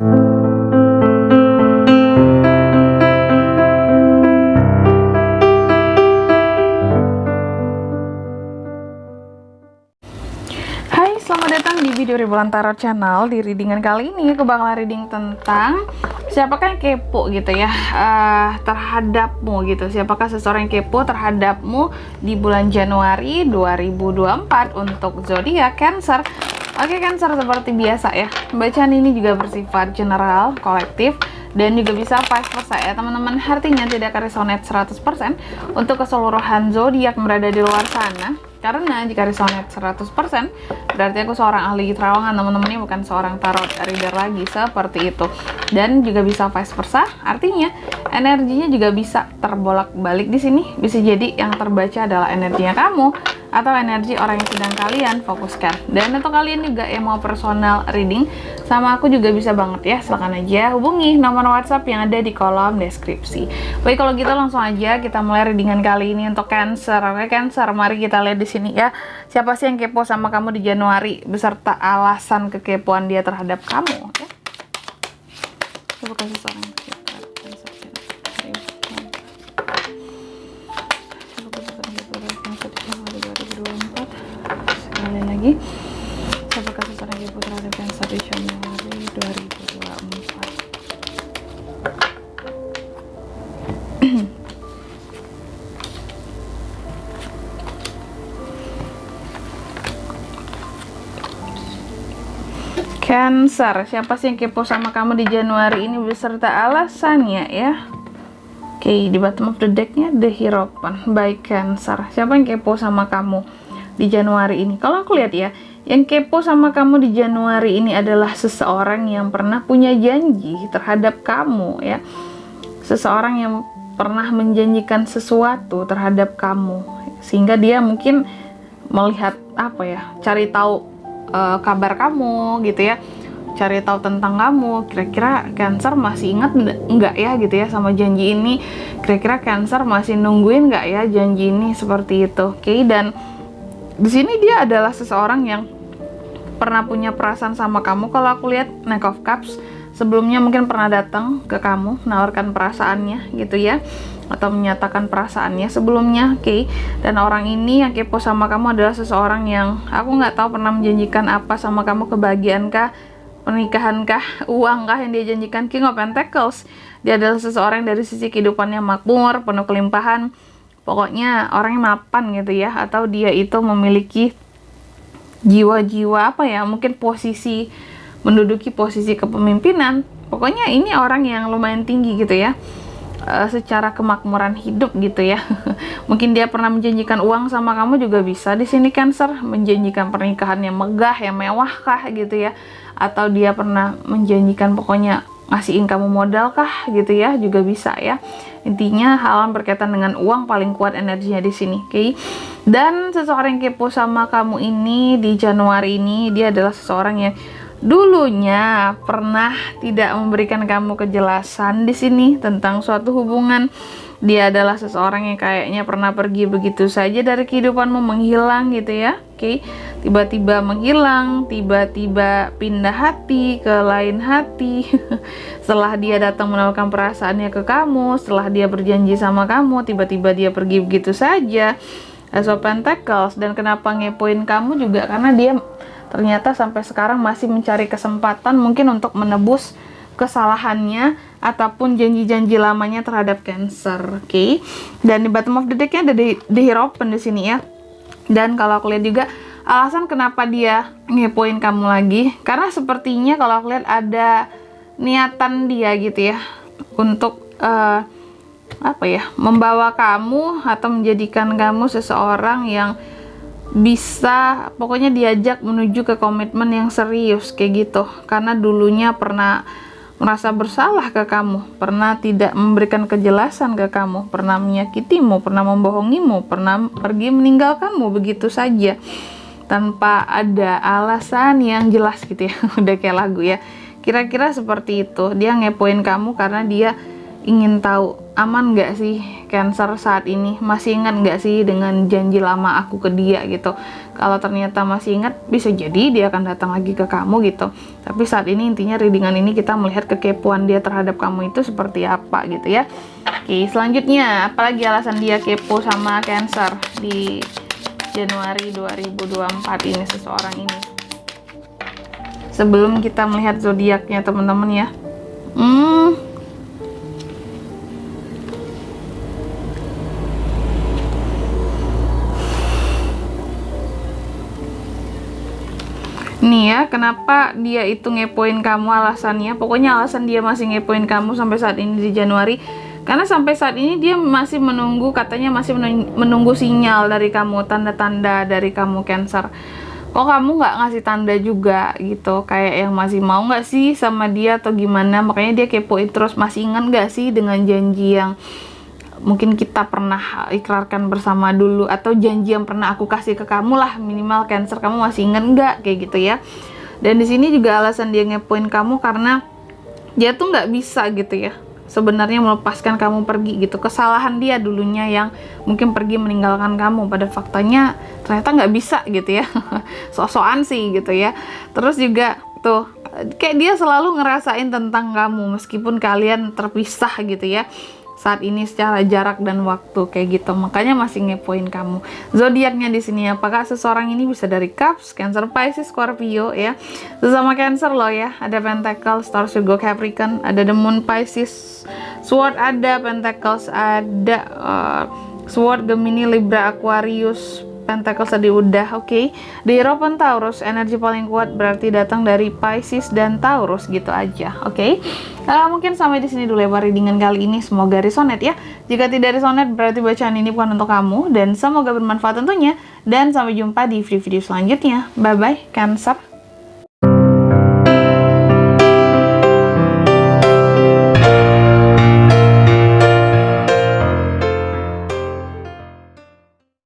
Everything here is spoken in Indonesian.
Hai, selamat datang di video Rembulan Tarot Channel. Di readingan kali ini aku bakal reading tentang siapakah yang kepo gitu ya, terhadapmu gitu. Siapakah seseorang yang kepo terhadapmu di bulan Januari 2024 untuk zodiak Cancer. Oke, Cancer, seperti biasa ya, bacaan ini juga bersifat general, kolektif, dan juga bisa vice versa ya teman-teman. Artinya tidak akan resonate 100% untuk keseluruhan zodiak berada di luar sana. Karena jika resonate 100% berarti aku seorang ahli terawangan, teman-teman, ini bukan seorang tarot reader lagi, seperti itu. Dan juga bisa vice versa, artinya energinya juga bisa terbolak-balik di sini. Bisa jadi yang terbaca adalah energinya kamu atau energi orang yang sedang kalian fokuskan. Dan untuk kalian juga yang mau personal reading sama aku juga bisa banget ya, silahkan aja hubungi nomor WhatsApp yang ada di kolom deskripsi. Baik, kalau gitu langsung aja kita mulai readingan kali ini untuk Cancer. Oke, Cancer, mari kita lihat di sini ya, siapa sih yang kepo sama kamu di Januari beserta alasan kekepoan dia terhadap kamu ya. Coba kasih seorang yang kepo terhadap Cancer. Sekali lagi, siapakah seseorang yang kepo terhadap Cancer di Januari 2024? Cancer, siapa sih yang kepo sama kamu di Januari ini beserta alasannya ya. Oke, di bottom of the decknya The Hierophant. Baik, Cancer, siapa yang kepo sama kamu di Januari ini? Kalau aku lihat ya, yang kepo sama kamu di Januari ini adalah seseorang yang pernah punya janji terhadap kamu ya. Seseorang yang pernah menjanjikan sesuatu terhadap kamu, sehingga dia mungkin melihat apa ya, cari tahu kabar kamu gitu ya, cari tahu tentang kamu. Kira-kira Cancer masih ingat enggak ya gitu ya sama janji ini, kira-kira Cancer masih nungguin enggak ya janji ini, seperti itu. Oke, dan di sini dia adalah seseorang yang pernah punya perasaan sama kamu. Kalau aku lihat Knight of Cups, sebelumnya mungkin pernah datang ke kamu menawarkan perasaannya gitu ya, atau menyatakan perasaannya sebelumnya. Oke, dan orang ini yang kepo sama kamu adalah seseorang yang aku nggak tahu pernah menjanjikan apa sama kamu, kebahagiaan kah, pernikahan kah, uang kah yang dia janjikan. King of Pentacles, dia adalah seseorang dari sisi kehidupannya makmur, penuh kelimpahan, pokoknya orangnya mapan gitu ya, atau dia itu memiliki jiwa-jiwa apa ya, mungkin posisi, menduduki posisi kepemimpinan. Pokoknya ini orang yang lumayan tinggi gitu ya, secara kemakmuran hidup gitu ya. Mungkin dia pernah menjanjikan uang sama kamu juga bisa di sini, Cancer, menjanjikan pernikahan yang megah, yang mewah kah gitu ya, atau dia pernah menjanjikan pokoknya ngasihin kamu modal kah gitu ya, juga bisa ya. Intinya hal yang berkaitan dengan uang paling kuat energinya di sini. Oke. Dan seseorang yang kepo sama kamu ini di Januari ini, dia adalah seseorang yang dulunya pernah tidak memberikan kamu kejelasan di sini tentang suatu hubungan. Dia adalah seseorang yang kayaknya pernah pergi begitu saja dari kehidupanmu, menghilang gitu ya. Oke, tiba-tiba menghilang, tiba-tiba pindah hati ke lain hati. Setelah dia datang menawarkan perasaannya ke kamu, setelah dia berjanji sama kamu, tiba-tiba dia pergi begitu saja. Ace of Pentacles. Dan kenapa ngepoin kamu juga karena dia ternyata sampai sekarang masih mencari kesempatan mungkin untuk menebus kesalahannya ataupun janji-janji lamanya terhadap Cancer. Oke. Dan di bottom of the decknya ada The Hierophant di sini ya. Dan kalau aku lihat juga alasan kenapa dia ngepoin kamu lagi, karena sepertinya kalau aku lihat ada niatan dia gitu ya untuk apa ya, membawa kamu atau menjadikan kamu seseorang yang bisa pokoknya diajak menuju ke komitmen yang serius kayak gitu. Karena dulunya pernah merasa bersalah ke kamu, pernah tidak memberikan kejelasan ke kamu, pernah menyakitimu, pernah membohongimu, pernah pergi meninggalkanmu begitu saja tanpa ada alasan yang jelas gitu ya. Udah kayak lagu ya, kira-kira seperti itu. Dia ngepoin kamu karena dia ingin tahu aman nggak sih Cancer saat ini, masih ingat nggak sih dengan janji lama aku ke dia gitu. Kalau ternyata masih ingat, bisa jadi dia akan datang lagi ke kamu gitu. Tapi saat ini intinya readingan ini kita melihat kekepoan dia terhadap kamu itu seperti apa gitu ya. Oke, selanjutnya apalagi alasan dia kepo sama Cancer di Januari 2024 ini seseorang ini. Sebelum kita melihat zodiaknya teman-teman ya. Nih ya, kenapa dia itu ngepoin kamu alasannya. Pokoknya alasan dia masih ngepoin kamu sampai saat ini di Januari, karena sampai saat ini dia masih menunggu, katanya masih menunggu sinyal dari kamu, tanda-tanda dari kamu Cancer. Kok kamu nggak ngasih tanda juga gitu, kayak yang masih mau nggak sih sama dia atau gimana. Makanya dia kepoin terus, masih ingat nggak sih dengan janji yang mungkin kita pernah ikrarkan bersama dulu, atau janji yang pernah aku kasih ke kamu lah, minimal Cancer, kamu masih inget nggak, kayak gitu ya. Dan di sini juga alasan dia ngepoin kamu karena dia tuh nggak bisa gitu ya sebenarnya melepaskan kamu pergi gitu. Kesalahan dia dulunya yang mungkin pergi meninggalkan kamu, pada faktanya ternyata nggak bisa gitu ya. Sok-sokan sih gitu ya. Terus juga tuh kayak dia selalu ngerasain tentang kamu meskipun kalian terpisah gitu ya saat ini secara jarak dan waktu kayak gitu. Makanya masih ngepoin kamu. Zodiaknya di sini, apakah seseorang ini bisa dari Cups, Cancer, Pisces, Scorpio ya. Sesama Cancer loh ya. Ada Pentacle, Star, Virgo, Capricorn, ada The Moon, Pisces, Sword ada, Pentacles ada, Sword, Gemini, Libra, Aquarius, Pentacles tadi udah, oke. Di Hierophant Taurus, energi paling kuat berarti datang dari Pisces dan Taurus gitu aja, oke. Mungkin sampai di sini dulu ya readingan kali ini. Semoga resonate ya. Jika tidak resonate berarti bacaan ini bukan untuk kamu, dan semoga bermanfaat tentunya. Dan sampai jumpa di video-video selanjutnya. Bye bye Cancer.